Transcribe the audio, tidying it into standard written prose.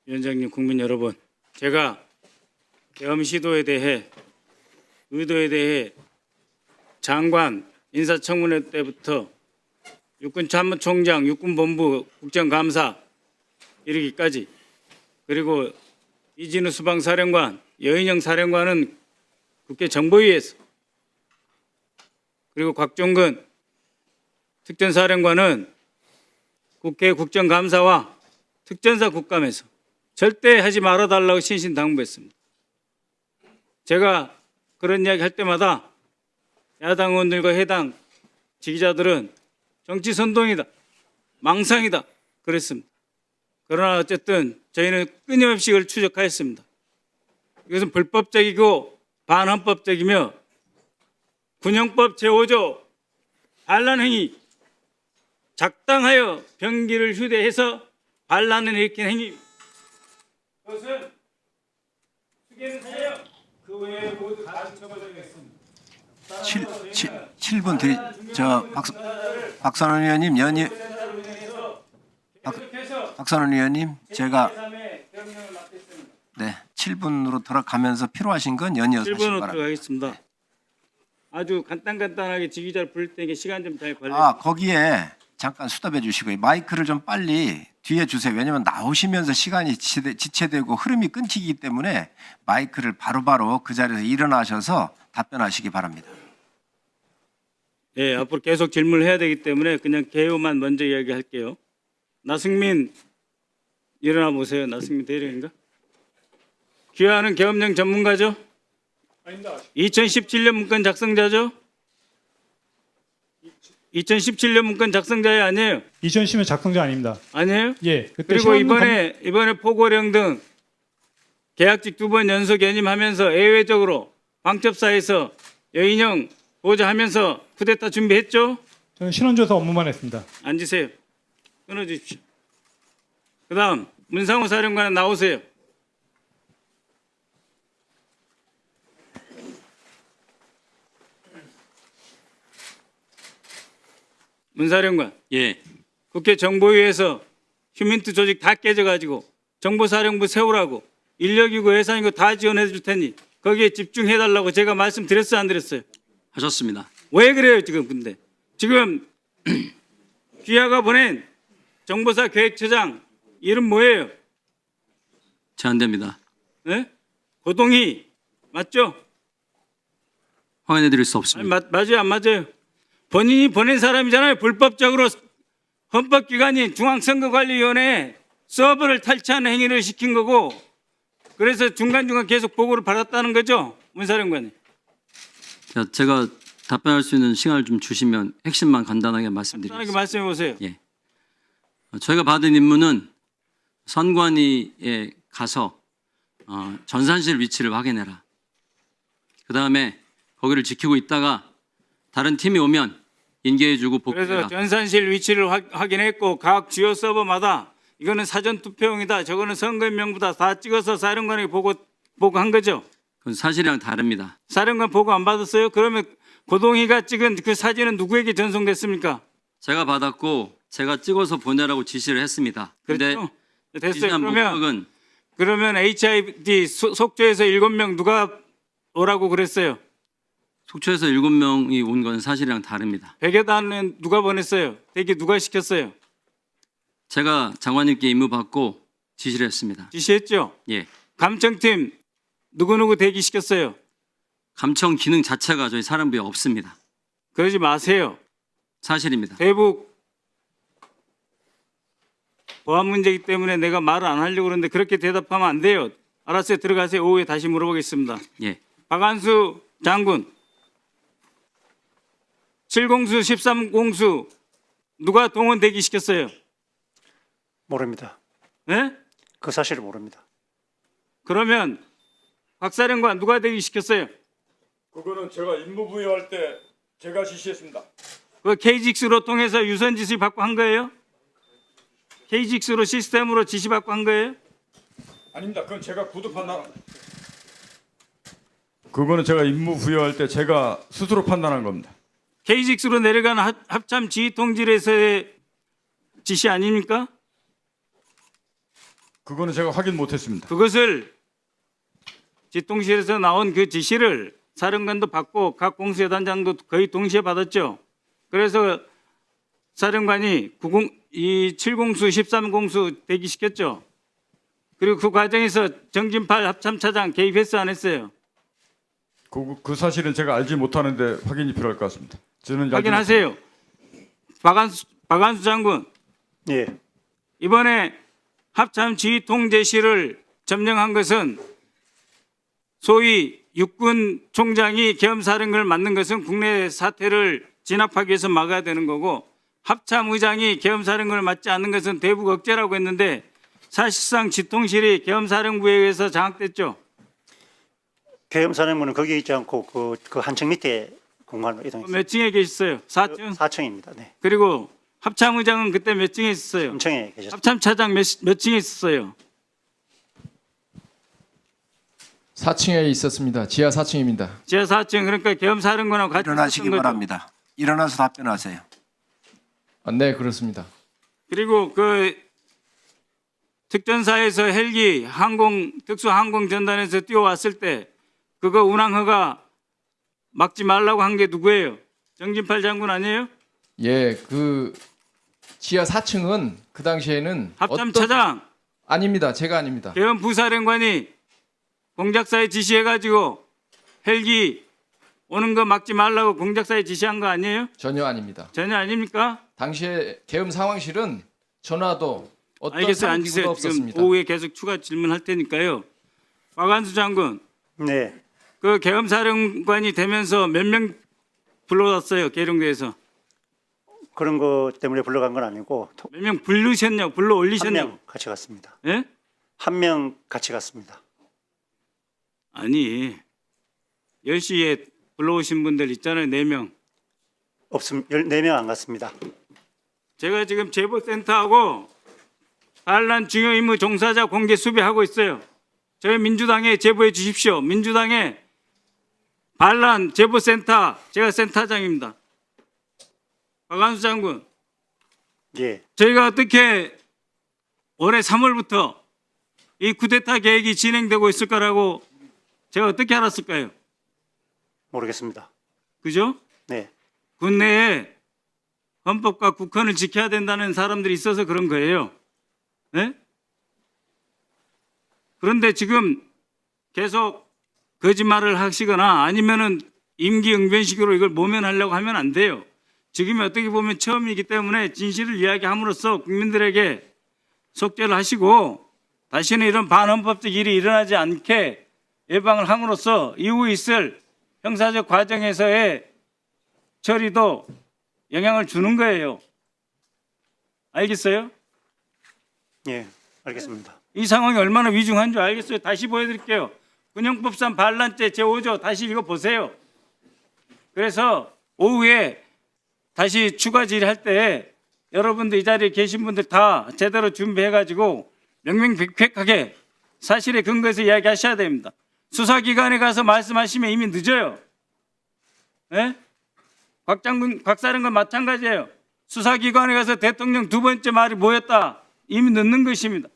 위원장님, 국민 여러분, 제가 계엄 시도에 대해 의도에 대해 장관 인사청문회 때부터 육군참모총장, 육군본부 국정감사 이르기까지, 그리고 이진우 수방사령관, 여인영 사령관은 국회 정보위에서, 그리고 곽종근 특전사령관은 국회 국정감사와 특전사 국감에서 절대 하지 말아달라고 신신당부했습니다. 제가 그런 이야기 할 때마다 야당 의원들과 해당 지지자들은 정치 선동이다, 망상이다 그랬습니다. 그러나 어쨌든 저희는 끊임없이 이걸 추적하였습니다. 이것은 불법적이고 반헌법적이며 군형법 제5조 반란행위, 작당하여 병기를 휴대해서 반란을 일으킨 행위, 그것은 수개는 하여 그 외에 모두 다 처벌되겠습니다. 7분 드리 박선원 의원님 박선원 의원님 제가 7분으로 돌아가면서 필요하신 건 연이어서 하시기 7분으로 바랍니다. 들어가겠습니다. 아주 간단하게 지휘자를 부를 테니까 시간 좀 잘 관리. 거기에 잠깐 수답해 주시고요. 마이크를 좀 빨리 뒤에 주세요. 왜냐하면 나오시면서 시간이 지체되고 흐름이 끊기기 때문에 마이크를 바로바로 그 자리에서 일어나셔서 답변하시기 바랍니다. 예, 앞으로 계속 질문을 해야 되기 때문에 그냥 개요만 먼저 이야기할게요. 나승민 일어나 보세요. 나승민 대리인가? 귀하는 계엄령 전문가죠? 아닙니다. 2017년 문건 작성자죠? 2017년 문건 작성자예 아니에요? 2010년 작성자 아닙니다. 아니에요? 예. 그때 그리고 이번에 포고령 등 계약직 2번 연속 연임하면서 예외적으로 방첩사에서 여인형 보좌하면서 쿠데타 준비했죠? 저는 신원조사 업무만 했습니다. 앉으세요. 끊어주십시오. 그다음 문상호 사령관은 나오세요. 문 사령관. 예, 국회 정보위에서 휴민트 조직 다 깨져가지고 정보사령부 세우라고 인력이고 예산이고 다 지원해 줄 테니 거기에 집중해달라고 제가 말씀드렸어요, 안 드렸어요? 하셨습니다. 왜 그래요 지금? 근데 지금 귀하가 보낸 정보사 계획처장 이름 뭐예요? 제한됩니다. 네? 고동희 맞죠? 확인해 드릴 수 아니, 없습니다. 맞아요 안 맞아요? 본인이 보낸 사람이잖아요. 불법적으로 헌법기관인 중앙선거관리위원회에 서버를 탈취하는 행위를 시킨 거고, 그래서 중간중간 계속 보고를 받았다는 거죠, 문사령관님. 자, 제가 답변할 수 있는 시간을 좀 주시면 핵심만 간단하게 간단하게 말씀드리겠습니다. 말씀해 보세요. 예. 저희가 받은 임무는 선관위에 가서 전산실 위치를 확인해라. 그 다음에 거기를 지키고 있다가 다른 팀이 오면 인계해주고 그래서 복귀해라. 전산실 위치를 확인했고 각 주요 서버마다 이거는 사전 투표용이다, 저거는 선거인명부다 다 찍어서 사령관에게 보고한 거죠. 그건 사실이랑 다릅니다. 사령관 보고 안 받았어요? 그러면 고동희가 찍은 그 사진은 누구에게 전송됐습니까? 제가 받았고 제가 찍어서 보내라고 지시를 했습니다. 근데 그렇죠? 됐어요. 지시한 목적은 그러면 HID 속초에서 7명 누가 오라고 그랬어요? 속초에서 7명이 온 건 사실이랑 다릅니다. 백여단은 누가 보냈어요? 대기 누가 시켰어요? 제가 장관님께 임무 받고 지시를 했습니다. 지시했죠? 예. 감청팀 누구누구 대기 시켰어요? 감청 기능 자체가 저희 사령부에 없습니다. 그러지 마세요. 사실입니다. 대북 보안 문제이기 때문에 내가 말을 안 하려고 그러는데 그렇게 대답하면 안 돼요. 알았어요. 들어가세요. 오후에 다시 물어보겠습니다. 예. 박한수 장군, 7공수, 13공수 누가 동원 대기 시켰어요? 모릅니다. 네? 그 사실을 모릅니다. 그러면 박사령관 누가 대기 시켰어요? 그거는 제가 임무 부여할 때 제가 지시했습니다. 그 KGX로 통해서 유선 지시 받고 한 거예요? KGX로 시스템으로 지시 받고 한 거예요? 아닙니다. 그건 제가 구두 판단. 그거는 제가 임무 부여할 때 제가 스스로 판단한 겁니다. KGX로 내려가는 합참 지휘 통질에서의 지시 아닙니까? 그거는 제가 확인 못했습니다. 그것을 집통실에서 나온 그 지시를 사령관도 받고 각 공수여단장도 거의 동시에 받았죠. 그래서 사령관이 7공수, 13공수 대기시켰죠. 그리고 그 과정에서 정진팔 합참차장 개입했어 안 했어요? 그 사실은 제가 알지 못하는데 확인이 필요할 것 같습니다. 저는 알지 확인하세요. 박한수 장군, 예, 이번에 합참 지휘 통제실을 점령한 것은 소위 육군 총장이 계엄사령관을 맡는 것은 국내 사태를 진압하기 위해서 막아야 되는 거고, 합참 의장이 계엄사령관을 맡지 않는 것은 대북 억제라고 했는데 사실상 지통실이 계엄사령부에 의해서 장악됐죠. 계엄사령부는 거기에 있지 않고 그 한층 밑에 공간으로 이동했습니다. 몇 층에 계셨어요? 4층? 4층입니다. 네, 그리고 합참 의장은 그때 몇 층에 있었어요? 3층에 계셨습니다. 합참 차장 몇 층에 있었어요? 4층에 있었습니다. 지하 4층입니다. 지하 4층. 그러니까 계엄사령관하고 같이 일어나시기 있었던 거죠. 바랍니다. 일어나서 답변하세요. 네, 그렇습니다. 그리고 그 특전사에서 헬기 특수항공전단에서 뛰어왔을 때 그거 운항허가 막지 말라고 한 게 누구예요? 정진팔 장군 아니에요? 예, 그 지하 4층은 그 당시에는 합참 차장, 아닙니다. 제가 아닙니다. 계엄 부사령관이 공작사에 지시해가지고 헬기 오는 거 막지 말라고 공작사에 지시한 거 아니에요? 전혀 아닙니다. 전혀 아닙니까? 당시에 계엄 상황실은 전화도 어떤 알겠어요. 상기구도 앉으세요. 지금 없었습니다. 오후에 계속 추가 질문할 테니까요. 박한수 장군, 네, 그 계엄사령관이 되면서 몇 명 불러왔어요? 계룡대에서 그런 것 때문에 불러간 건 아니고 몇 명 부르셨냐고, 불러 한 올리셨냐고? 명 같이 갔습니다. 예? 한 명 같이 갔습니다. 아니 10시에 불러오신 분들 있잖아요. 4명. 없음 14명 안 갔습니다. 제가 지금 제보센터하고 반란 중요 임무 종사자 공개 수배하고 있어요. 저희 민주당에 제보해 주십시오. 민주당의 반란 제보센터, 제가 센터장입니다. 박한수 장군, 예, 저희가 어떻게 올해 3월부터 이 쿠데타 계획이 진행되고 있을 거라고 제가 어떻게 알았을까요? 모르겠습니다. 그죠? 네, 국내에 헌법과 국헌을 지켜야 된다는 사람들이 있어서 그런 거예요. 네? 그런데 지금 계속 거짓말을 하시거나 아니면은 임기응변식으로 이걸 모면하려고 하면 안 돼요. 지금이 어떻게 보면 처음이기 때문에 진실을 이야기함으로써 국민들에게 속죄를 하시고 다시는 이런 반헌법적 일이 일어나지 않게 예방을 함으로써 이후 있을 형사적 과정에서의 처리도 영향을 주는 거예요. 알겠어요? 예, 알겠습니다. 이 상황이 얼마나 위중한 줄 알겠어요? 다시 보여드릴게요. 군형법상 반란죄 제5조 다시 이거 보세요. 그래서 오후에 다시 추가 질의할 때 여러분들 이 자리에 계신 분들 다 제대로 준비해가지고 명명백백하게 사실에 근거해서 이야기하셔야 됩니다. 수사기관에 가서 말씀하시면 이미 늦어요. 예? 곽 사령관 마찬가지예요. 수사기관에 가서 대통령 두 번째 말이 뭐였다? 이미 늦는 것입니다.